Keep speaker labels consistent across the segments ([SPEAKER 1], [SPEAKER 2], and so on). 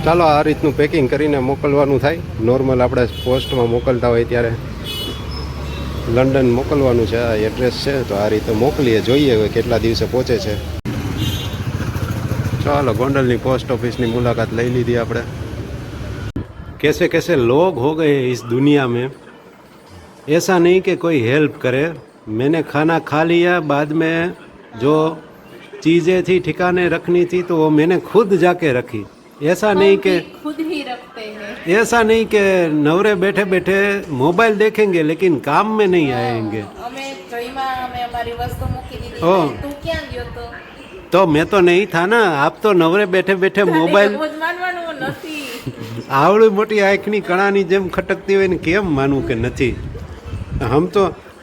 [SPEAKER 1] ચાલો આ રીતનું પેકિંગ કરીને મોકલવાનું થાય. નોર્મલ આપણે પોસ્ટમાં મોકલતા હોય ત્યારે લંડન મોકલવાનું છે. આ એડ્રેસ છે તો આ રીતે મોકલીએ, જોઈએ હવે કેટલા દિવસે પહોંચે છે. ચાલો ગોંડલની પોસ્ટ ઓફિસની મુલાકાત લઈ લીધી આપણે. कैसे कैसे लोग हो गए इस दुनिया में, ऐसा नहीं कि कोई हेल्प करे. मैंने खाना खा लिया, बाद में जो चीज़ें थी ठिकाने रखनी थी तो वो मैंने खुद जाके रखी. ऐसा नहीं कि
[SPEAKER 2] खुद ही रखते हैं.
[SPEAKER 1] ऐसा नहीं कि नवरे बैठे बैठे मोबाइल देखेंगे लेकिन काम में नहीं आएंगे.
[SPEAKER 2] અમે ઘડીમાં અમે અમારી વસ્તુ મૂકી દીધી.
[SPEAKER 1] ઓહ.
[SPEAKER 2] તું ક્યાં ગયો તો?
[SPEAKER 1] तो मैं तो नहीं था ना, आप तो नवरे बैठे बैठे मोबाइल.
[SPEAKER 2] રોજ માનવાનું નથી.
[SPEAKER 1] આવડી મોટી આંખની કણાની જેમ ખટકતી હોય ને કેમ માનવું કે નથી. हम तो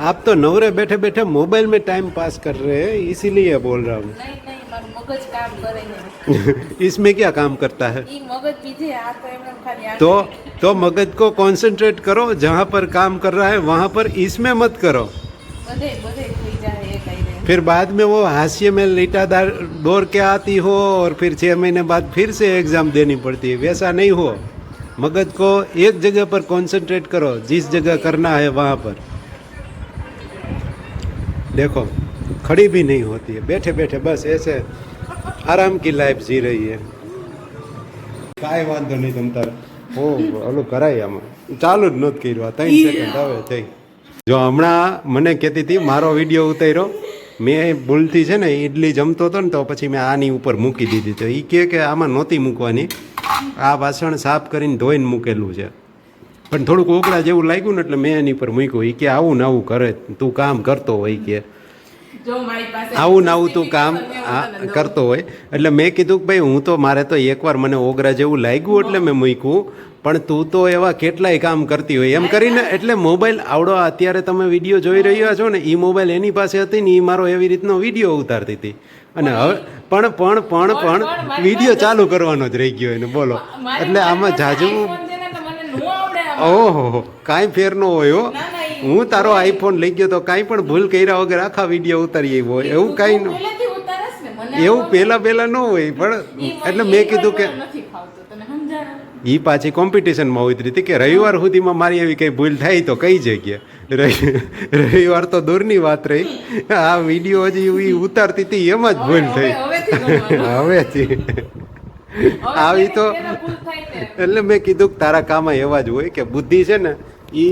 [SPEAKER 1] आप तो नवरे बैठे बैठे मोबाइल में टाइम पास कर रहे हैं, इसीलिए बोल रहा हूँ.
[SPEAKER 2] નહીં નહીં, મારું મગજ કામ કરે છે.
[SPEAKER 1] इसमें क्या काम करता है?
[SPEAKER 2] ઈ મગજ બીજે, આ તો એમને ખાલી આ
[SPEAKER 1] तो मगज को कंसंट्रेट करो, जहाँ पर काम कर रहा है वहाँ पर इसमें मत करो.
[SPEAKER 2] બધે બધે થઈ જાય એ કઈ રહે.
[SPEAKER 1] फिर बाद में वो हाशिए में लीटादार दौड़ के आती हो और फिर 6 महीने बाद फिर से एग्ज़ाम देनी पड़ती है. वैसा नहीं हो. मगज को एक जगह पर कंसंट्रेट करो, जिस जगह करना है वहाँ पर. देखो खड़ी भी नहीं होती है, बैठे बैठे बस ऐसे आराम की लाइफ जी रही है. કાંઈ વાંધો નહીં તમ તારે. ઓ ઓલું કરાય આમાં ચાલુ જ નહોતું કર્યું. આ 3 સેકન્ડ હવે થઈ. જો હમણાં મને કહેતી હતી મારો વિડીયો ઉતાર્યો, મેં ભૂલથી છે ને ઈડલી જમતો હતો ને તો પછી મેં આની ઉપર મૂકી દીધી. તો એ કહે કે આમાં નહોતી મૂકવાની, આ વાસણ સાફ કરીને ધોઈને મૂકેલું છે, પણ થોડુંક ઓગળા જેવું લાગ્યું ને એટલે મેં એની પર મૂક્યું. એ કે આવું ને આવું કરે તું કામ કરતો હોય, કે
[SPEAKER 2] જો મારી પાસે
[SPEAKER 1] આવું ને આવું તું કામ કરતો હોય. એટલે મેં કીધું કે ભાઈ હું તો મારે તો એકવાર મને ઓગરા જેવું લાગ્યું એટલે મેં મૂક્યું, પણ તું તો એવા કેટલાય કામ કરતી હોય એમ કરીને. એટલે મોબાઈલ આવડો અત્યારે તમે વિડીયો જોઈ રહ્યા છો ને, એ મોબાઈલ એની પાસે હતી ને, એ મારો એવી રીતનો વિડીયો ઉતારતી હતી. અને હવે પણ વિડીયો ચાલુ કરવાનો જ રહી ગયો એને, બોલો. એટલે આમાં જાજુ ઓહો કાંઈ ફેર ન હોય હો. હું તારો આઈફોન લઈ ગયો તો કાંઈ પણ ભૂલ કર્યા વગર આખા વિડીયો ઉતારી આવ્યો હોય એવું કાંઈ ન, એવું પહેલા ન હોય. પણ એટલે મેં કીધું કે એ પાછી કોમ્પિટિશનમાં ઉતરી હતી કે રવિવાર સુધીમાં મારી એવી કંઈ ભૂલ થાય તો કઈ જગ્યાએ. રવિવાર તો દૂરની વાત રહી, આ વિડીયો હજી ઉતારતી હતી એમાં જ ભૂલ થઈ હવેથી આવી તો. એટલે મેં કીધું કે તારા કામમાં એવા જ હોય કે બુદ્ધિ છે ને એ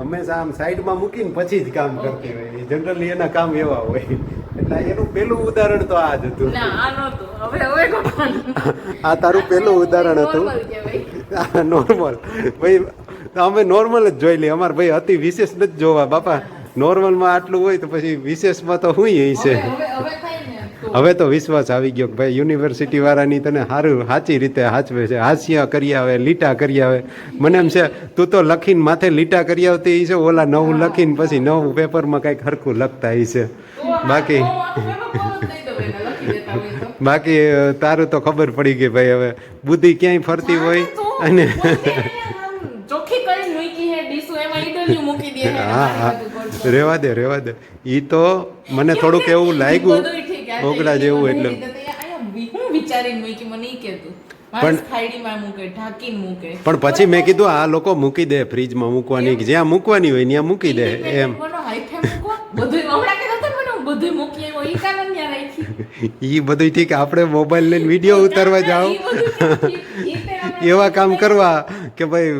[SPEAKER 1] હંમેશા આમ સાઈડમાં મૂકીને પછી જ કામ કરતી હોય. જનરલી એના કામ એવા હોય. એટલે એનું પેલું ઉદાહરણ તો આ જ હતું. આ તારું પેલું ઉદાહરણ હતું. નોર્મલ ભાઈ અમે નોર્મલ જ જોઈ લઈએ. અમારે ભાઈ અતિ વિશેષ નથી જોવા બાપા. નોર્મલમાં આટલું હોય તો પછી વિશેષમાં તો હું એ છે. હવે તો વિશ્વાસ આવી ગયો કે ભાઈ યુનિવર્સિટી વાળાની તને સારું સાચી રીતે હાચવે છે. હાસ્ય કરી આવે, લીટા કરી આવે. મને એમ છે તું તો લખીને માથે લીટા કરી આવતી છે, ઓલા નવું લખીને પછી નવું પેપરમાં કંઈક હરખું લખતા છે. બાકી તારું તો ખબર પડી ગઈ ભાઈ. હવે બુદ્ધિ ક્યાંય ફરતી હોય અને હા હા રેવા દે. એ તો મને થોડુંક એવું લાગ્યું ઓગળા જેવું. એટલે પણ પછી મેં કીધું આ લોકો મૂકી દે ફ્રીજમાં મૂકવાની, જ્યાં મૂકવાની હોય ત્યાં મૂકી દે એમ. એ બધું ઠીક, આપણે મોબાઈલ લઈને વિડીયો ઉતારવા જાઓ એવા કામ કરવા કે ભાઈ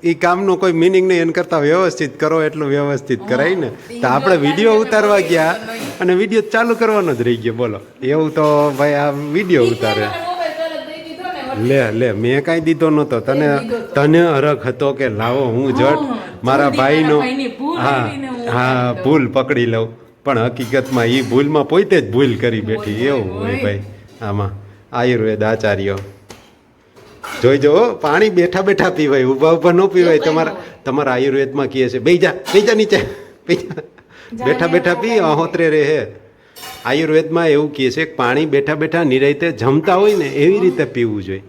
[SPEAKER 1] એ કામનો કોઈ મિનિંગ નહીં. એને કરતાં વ્યવસ્થિત કરો એટલું વ્યવસ્થિત કરાય ને. તો આપણે વિડીયો ઉતારવા ગયા અને વિડીયો ચાલુ કરવાનો જ રહી ગયો, બોલો. એવું તો ભાઈ આ વિડીયો ઉતારે લે મેં કાંઈ દીધો નહોતો. તને હરખ હતો કે લાવો હું જટ મારા ભાઈનો હા ભૂલ પકડી લઉં, પણ હકીકતમાં એ ભૂલમાં પોતે જ ભૂલ કરી બેઠી. એવું હોય ભાઈ આમાં. આયુર્વેદ આચાર્ય જોઈ જો, પાણી બેઠા બેઠા પીવાય, ઊભા ન પીવાય. તમારા આયુર્વેદમાં કહે છે બેજા નીચે બેઠા બેઠા પી અહોતરે રહે. આયુર્વેદમાં એવું કહે છે કે પાણી બેઠા બેઠા નિરાયતે જમતા હોય ને એવી રીતે પીવું જોઈએ.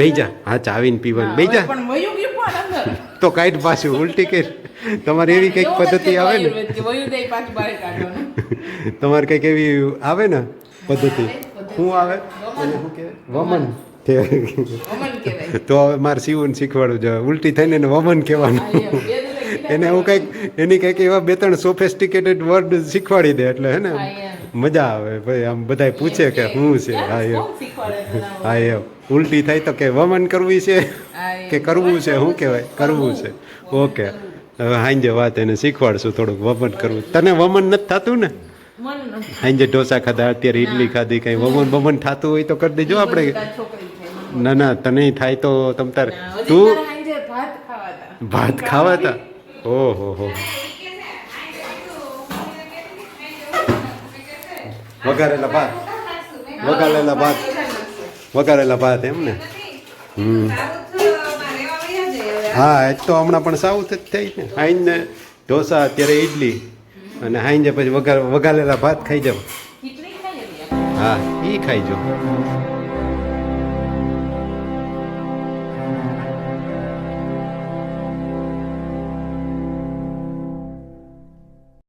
[SPEAKER 1] બેજા હા ચાવીને પીવાનું. બેજા તો કાંઈ પાછું ઉલટી કર. તમારે એવી કંઈક પદ્ધતિ આવે ને, તમારે કંઈક એવી આવે ને પદ્ધતિ. શું આવે? શું કે
[SPEAKER 2] વમન કહેવાય.
[SPEAKER 1] તો હવે મારે શિવને શીખવાડવું જોઈએ ઉલટી થઈને એને વમન કહેવાનું
[SPEAKER 2] હા, એમ. બે દુને કીધા
[SPEAKER 1] એને હું કંઈક એની કંઈક એવા 2-3 સોફેસ્ટિકેટેડ વર્ડ શીખવાડી દે એટલે હે ને
[SPEAKER 2] હા, એમ.
[SPEAKER 1] મજા આવે ભાઈ આમ બધાય પૂછે કે શું છે હા એમ
[SPEAKER 2] કોણ શીખવાડે બનાવવાનું?
[SPEAKER 1] હા એમ ઉલટી થાય તો કે વમન કરવી છે
[SPEAKER 2] હા, એમ.
[SPEAKER 1] કે કરવું છે શું કહેવાય કરવું છે ઓકે હવે હાંજે વાત એને શીખવાડશું થોડુંક વમન કરવું તને વમન નથી થતું ને
[SPEAKER 2] મન નથી.
[SPEAKER 1] હાંજે ઢોસા ખાધા અત્યારે ઇડલી ખાધી કંઈ વમન થતું હોય તો કરી દેજો આપણે
[SPEAKER 2] બધું તારી છોકરી છે, મને
[SPEAKER 1] ના ના તને થાય તો તમ તાર
[SPEAKER 2] ના, હજી
[SPEAKER 1] તું
[SPEAKER 2] તારા હાંજે ભાત ખાવા હતા.
[SPEAKER 1] ભાત ખાવા હતા ઓહો હો વઘારેલા ભાત વઘારેલા ભાત વઘારેલા ભાત એમ ને હા એ તો હમણાં પણ સાઉથ જ થઈ ને હાઈને ઢોસા અત્યારે ઇડલી અને હાઈને પછી વઘારેલા ભાત ખાઈ જાવ
[SPEAKER 2] ખીચડી ખાઈ લીધી આપણે.
[SPEAKER 1] હા એ ખાઈ જાવ